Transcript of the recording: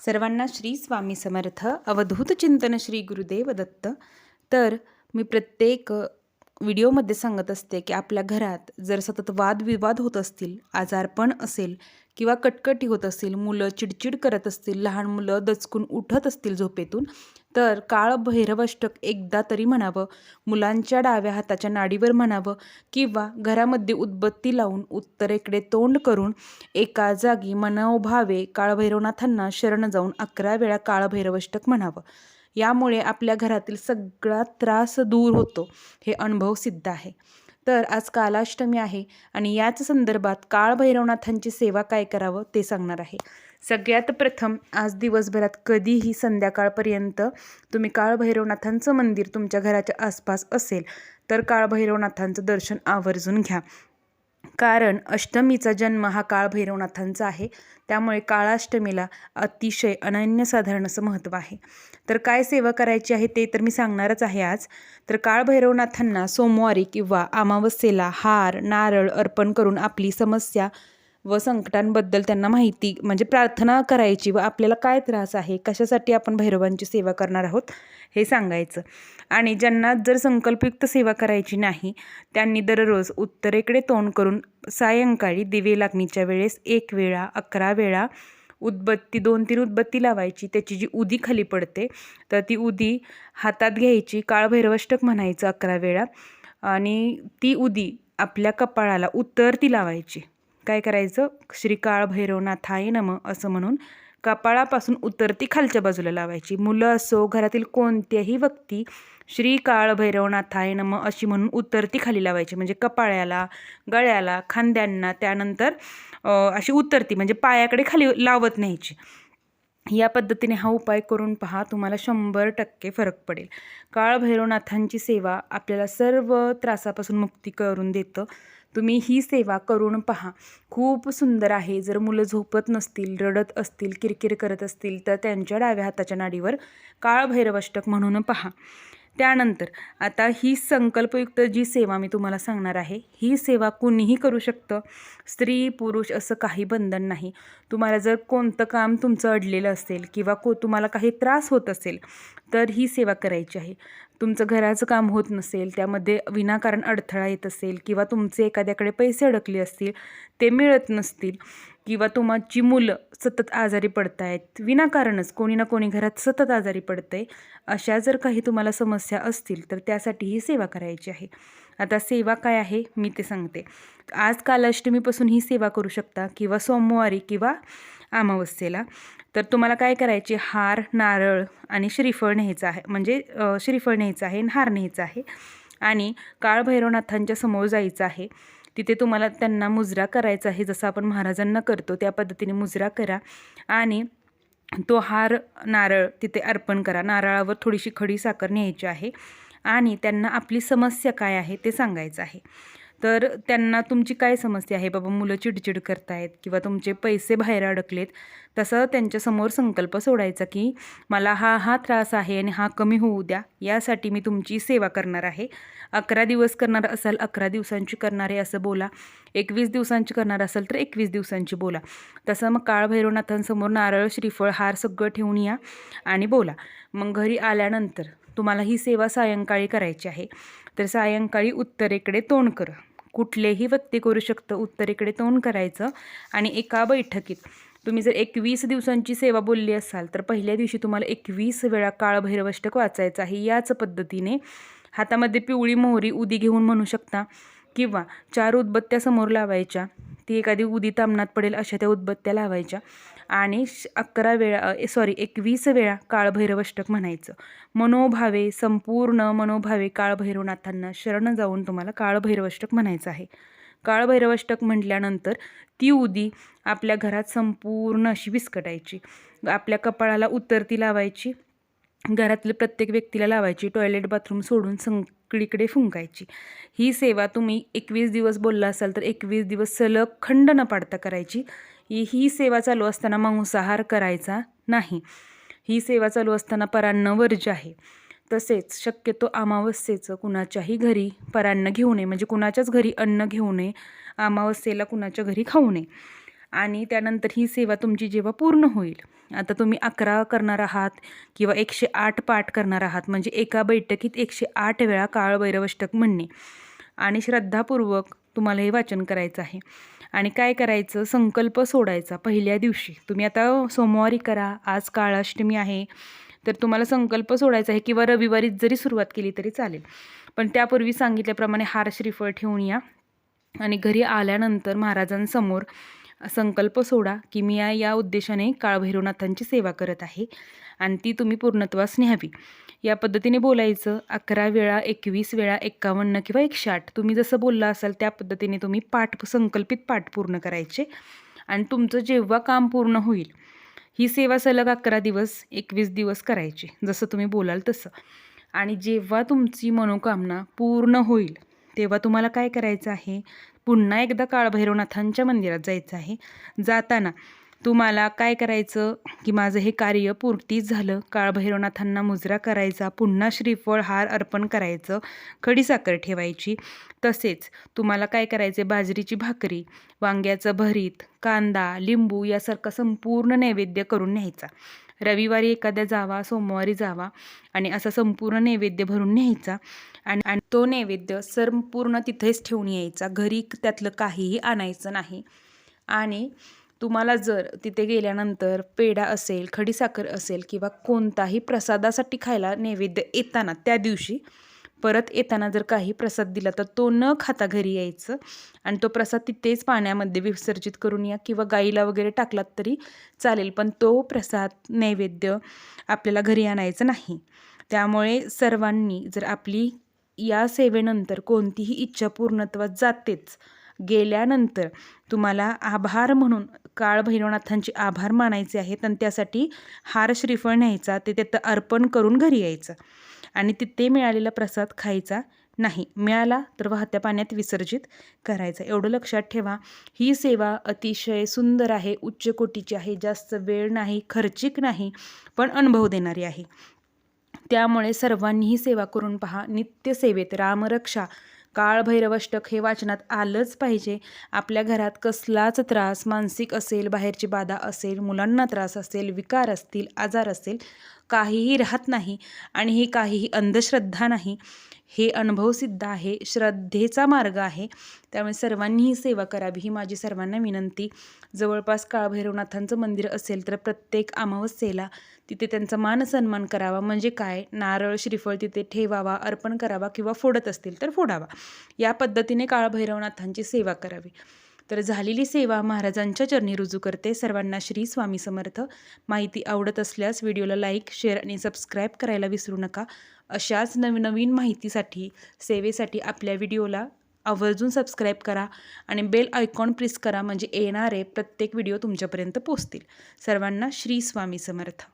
सर्वांना श्री स्वामी समर्थ. अवधूत चिंतन श्री गुरुदेव दत्त. तर मी प्रत्येक व्हिडिओमध्ये सांगत असते की आपल्या घरात जर सतत वादविवाद होत असतील, आजारपण असेल किंवा कटकटी होत असतील, मुलं चिडचिड करत असतील, लहान मुलं दचकून उठत असतील झोपेतून, तर काळ भैरवाष्टक एकदा तरी म्हणावं, मुलांच्या डाव्या हाताच्या नाडीवर म्हणावं किंवा घरामध्ये उदबत्ती लावून उत्तरेकडे तोंड करून एका जागी मनोभावे काळभैरवनाथांना शरण जाऊन 11 वेळा काळभैरवाष्टक म्हणावं. यामुळे आपल्या घरातील सगळा त्रास दूर होतो, हे अनुभव सिद्ध आहे. तर आज कालाष्टमी आहे आणि याच संदर्भात काळभैरवनाथांची सेवा काय करावं ते सांगणार आहे. सगळ्यात प्रथम आज दिवसभरात कधीही संध्याकाळपर्यंत तुम्ही काळभैरवनाथांचं मंदिर तुमच्या घराच्या आसपास असेल तर काळभैरवनाथांचं दर्शन आवर्जून घ्या. कारण अष्टमीचा जन्म हा काळभैरवनाथांचा आहे, त्यामुळे काळाष्टमीला अतिशय अनन्यसाधारण असं महत्त्व आहे. तर काय सेवा करायची आहे ते तर मी सांगणारच आहे आज. तर काळभैरवनाथांना सोमवारी किंवा अमावस्येला हार नारळ अर्पण करून आपली समस्या व संकटांबद्दल त्यांना माहिती म्हणजे प्रार्थना करायची व आपल्याला काय त्रास आहे, कशासाठी आपण भैरवांची सेवा करणार आहोत हे सांगायचं. आणि ज्यांना जर संकल्पयुक्त सेवा करायची नाही त्यांनी दररोज उत्तरेकडे तोंड करून सायंकाळी दिवे लागणीच्या वेळेस 1 वेळा 11 वेळा उदबत्ती 2-3 उदबत्ती लावायची. त्याची जी उदी खाली पडते तर ती उदी हातात घ्यायची, काळभैरवाष्टक म्हणायचं 11 वेळा आणि ती उदी आपल्या कपाळाला उत्तरती लावायची. काय करायचं, श्री काळभैरवनाथाय नमः असं म्हणून कपाळापासून उत्तरती खालच्या बाजूला लावायची. मुलं असो घरातील कोणत्याही व्यक्ती श्री काळभैरवनाथाय नमः अशी म्हणून उत्तरती खाली लावायची, म्हणजे कपाळ्याला, गळ्याला, खांद्यांना, त्यानंतर अशी उत्तरती म्हणजे पायाकडे खाली लावत न्यायची. या पद्धतीने हा उपाय करून पहा, तुम्हाला 100% फरक पडेल. काळभैरवनाथांची सेवा आपल्याला सर्व त्रासापासून मुक्ती करून देतं. तुम्ही ही सेवा करून पहा, खूप सुंदर आहे. जर मुलं झोपत नसतील, रडत असतील, किरकिर करत असतील तर त्यांच्या डाव्या हाताच्या नाडीवर काळभैरवाष्टक म्हणून पहा. त्यानंतर आता ही संकल्पयुक्त जी सेवा मी तुम्हाला सांगणार आहे, ही सेवा कुणीही करू शकतं. स्त्री पुरुष असं काही बंधन नाही. तुम्हाला जर कोणतं काम तुमचं अडलेलं असेल किंवा तुम्हाला काही त्रास होत असेल तर ही सेवा करायची आहे. तुमचं घराचं काम होत नसेल, त्यामध्ये विनाकारण अडथळा येत असेल किंवा तुमचे एखाद्याकडे पैसे अडकले असतील, ते मिळत नसतील किंवा तुमची मुलं सतत आजारी पडत आहेत, विनाकारणच कोणी ना कोणी घरात सतत आजारी पडतंय, अशा जर काही तुम्हाला समस्या असतील तर त्यासाठी ही सेवा करायची आहे. आता सेवा काय आहे मी ते सांगते. आज कालाष्टमीपासून ही सेवा करू शकता किंवा सोमवारी किंवा अमावस्येला. तर तुम्हाला काय करायचे, हार नारळ आणि श्रीफळ न्यायचं आहे, म्हणजे श्रीफळ न्यायचं आहे, हार न्यायचा आहे आणि काळभैरवनाथांच्या समोर जायचं आहे. तिथे तुम्हाला त्यांना मुजरा करायचा आहे, जसं आपण महाराजांना करतो त्या पद्धतीने मुजरा करा आणि तो हार नारळ तिथे अर्पण करा. नारळावर थोडीशी खडी साखर न्यायची आहे आणि त्यांना आपली समस्या काय आहे ते सांगायचं आहे. तर त्यांना तुमची काय समस्या आहे, बाबा मुलं चिडचिड करतायत किंवा तुमचे पैसे बाहेर अडकलेत, तसं त्यांच्यासमोर संकल्प सोडायचा की मला हा त्रास आहे आणि हा कमी होऊ द्या, यासाठी मी तुमची सेवा करणार आहे. 11 दिवस करणार असाल 11 दिवसांची करणार आहे असं बोला. 21 दिवसांची करणार असाल तर 21 दिवसांची बोला. तसं मग काळभैरवनाथांसमोर नारळ श्रीफळ हार सगळं ठेवून या आणि बोला. मग घरी आल्यानंतर तुम्हाला ही सेवा सायंकाळी करायची आहे. तर सायंकाळी उत्तरेकडे तोंड करा. कुठलेही व्यक्ती करू शकतं, उत्तरेकडे तोंड करायचं आणि एका बैठकीत तुम्ही जर 21 दिवसांची सेवा बोलली असाल तर पहिल्या दिवशी तुम्हाला 21 वेळा काळभैरवाष्टक वाचायचं आहे. याच पद्धतीने हातामध्ये पिवळी मोहरी उदी घेऊन म्हणू शकता किंवा 4 उदबत्त्या समोर लावायच्या, ती एखादी उदी तामणात पडेल अशा त्या उदबत्त्या लावायच्या आणि 21 वेळा काळभैरवाष्टक म्हणायचं. मनोभावे संपूर्ण मनोभावे काळभैरवनाथांना शरण जाऊन तुम्हाला काळभैरवाष्टक म्हणायचं आहे. काळभैरवाष्टक म्हटल्यानंतर ती उदी आपल्या घरात संपूर्ण अशी विस्कटायची, आपल्या कपाळाला उत्तरती लावायची, घरातल्या प्रत्येक व्यक्तीला लावायची, टॉयलेट बाथरूम सोडून सगळीकडे फुंकायची. ही सेवा तुम्ही 21 दिवस बोलला असाल तर 21 दिवस सलग खंड न पाडता करायची. ही सेवा चालू असताना मांसाहार करायचा नाही. ही सेवा चालू असताना परान्न वर्ज्य आहे. तसेच शक्यतो अमावस्येचं कुणाच्याही घरी परान्न घेऊ नये, म्हणजे कुणाच्याच घरी अन्न घेऊ नये, अमावस्येला कुणाच्या घरी खाऊ नये. आणि त्यानंतर ही सेवा तुमची जेव्हा पूर्ण होईल आता तुम्ही 11 करणार आहात किंवा 108 पाठ करणार आहात, म्हणजे एका बैठकीत 108 वेळा काळभैरवाष्टक म्हणणे आणि श्रद्धापूर्वक तुम्हाला हे वाचन करायचं आहे. आणि काय करायचं, संकल्प सोडायचा पहिल्या दिवशी. तुम्ही आता सोमवारी करा, आज काळाष्टमी आहे, तर तुम्हाला संकल्प सोडायचा आहे किंवा रविवारीच जरी सुरुवात केली तरी चालेल. पण त्यापूर्वी सांगितल्याप्रमाणे हार श्रीफळ ठेवून या आणि घरी आल्यानंतर महाराजांसमोर संकल्प सोडा की मी या उद्देशाने काळभैरवनाथांची सेवा करत आहे आणि ती तुम्ही पूर्णत्वास न्यावी. या पद्धतीने बोलायचं. 11 वेळा, 21 वेळा, 51 किंवा 108 तुम्ही जसं बोलला असाल त्या पद्धतीने तुम्ही संकल्पित पाठ पूर्ण करायचे. आणि तुमचं जेव्हा काम पूर्ण होईल, ही सेवा सलग 11 दिवस 21 दिवस करायची, जसं तुम्ही बोलाल तसं. आणि जेव्हा तुमची मनोकामना पूर्ण होईल तेव्हा तुम्हाला काय करायचं आहे, पुन्हा एकदा काळभैरवनाथांच्या मंदिरात जायचं आहे. जाताना तुम्हाला काय करायचं की माझं हे कार्य पूर्तीच झालं, काळभैरवनाथांना मुजरा करायचा, पुन्हा श्रीफळ हार अर्पण करायचं, खडीसाखर ठेवायची. तसेच तुम्हाला काय करायचे, बाजरीची भाकरी, वांग्याचं भरीत, कांदा, लिंबू यासारखा संपूर्ण नैवेद्य करून न्यायचा. रविवारी एखाद्या जावा, सोमवारी जावा आणि असा संपूर्ण नैवेद्य भरून न्यायचा आणि तो नैवेद्य संपूर्ण तिथेच ठेवून यायचा. घरी त्यातलं काहीही आणायचं नाही. आणि तुम्हाला जर तिथे गेल्यानंतर पेढा असेल, खडीसाखर असेल किंवा कोणताही प्रसादासाठी खायला नैवेद्य येताना त्या दिवशी परत येताना जर काही प्रसाद दिला तर तो न खाता घरी यायचं आणि तो प्रसाद तिथेच पाण्यामध्ये विसर्जित करून या किंवा गाईला वगैरे टाकलात तरी चालेल, पण तो प्रसाद नैवेद्य आपल्याला घरी आणायचं नाही. त्यामुळे सर्वांनी जर आपली या सेवेनंतर कोणतीही इच्छा पूर्णत्वात जातेच, गेल्यानंतर तुम्हाला आभार म्हणून काळभैरवनाथांचे आभार मानायचे आहेत आणि त्यासाठी हार श्रीफळ न्यायचा, ते तिथं अर्पण करून घरी यायचं आणि तिथे मिळालेला प्रसाद खायचा नाही. मिळाला तर वाहत्या पाण्यात विसर्जित करायचा. एवढं लक्षात ठेवा. ही सेवा अतिशय सुंदर आहे, उच्च कोटीची आहे, जास्त वेळ नाही, खर्चिक नाही, पण अनुभव देणारी आहे. त्यामुळे सर्वांनी ही सेवा करून पहा. नित्यसेवेत रामरक्षा काळभैरवाष्टक हे वाचनात आलंच पाहिजे. आपल्या घरात कसलाच त्रास, मानसिक असेल, बाहेरची बाधा असेल, मुलांना त्रास असेल, विकार असतील, आजार असेल, काहीही राहत नाही. आणि हे काहीही अंधश्रद्धा नाही, हे अनुभवसिद्ध आहे, श्रद्धेचा मार्ग आहे. त्यामुळे सर्वांनी ही सेवा करावी ही माझी सर्वांना विनंती. जवळपास काळभैरवनाथांचं मंदिर असेल तर प्रत्येक अमावस्येला तिथे त्यांचा मान सन्मान करावा. म्हणजे काय, नारळ श्रीफळ तिथे ठेवावा, अर्पण करावा किंवा फोडत असतील तर फोडावा. या पद्धतीने काळभैरवनाथांची सेवा करावी. तर झालेली सेवा महाराजांच्या चरणी रुजू करते. सर्वांना श्री स्वामी समर्थ. माहिती आवडत असल्यास व्हिडिओला लाईक, शेअर आणि सबस्क्राईब करायला विसरू नका. अशाच नवीन माहितीसाठी, सेवेसाठी आपल्या व्हिडिओला आवर्जून सबस्क्राईब करा आणि बेल आयकॉन प्रेस करा, म्हणजे येणारे प्रत्येक व्हिडिओ तुमच्यापर्यंत पोहोचतील. सर्वांना श्री स्वामी समर्थ.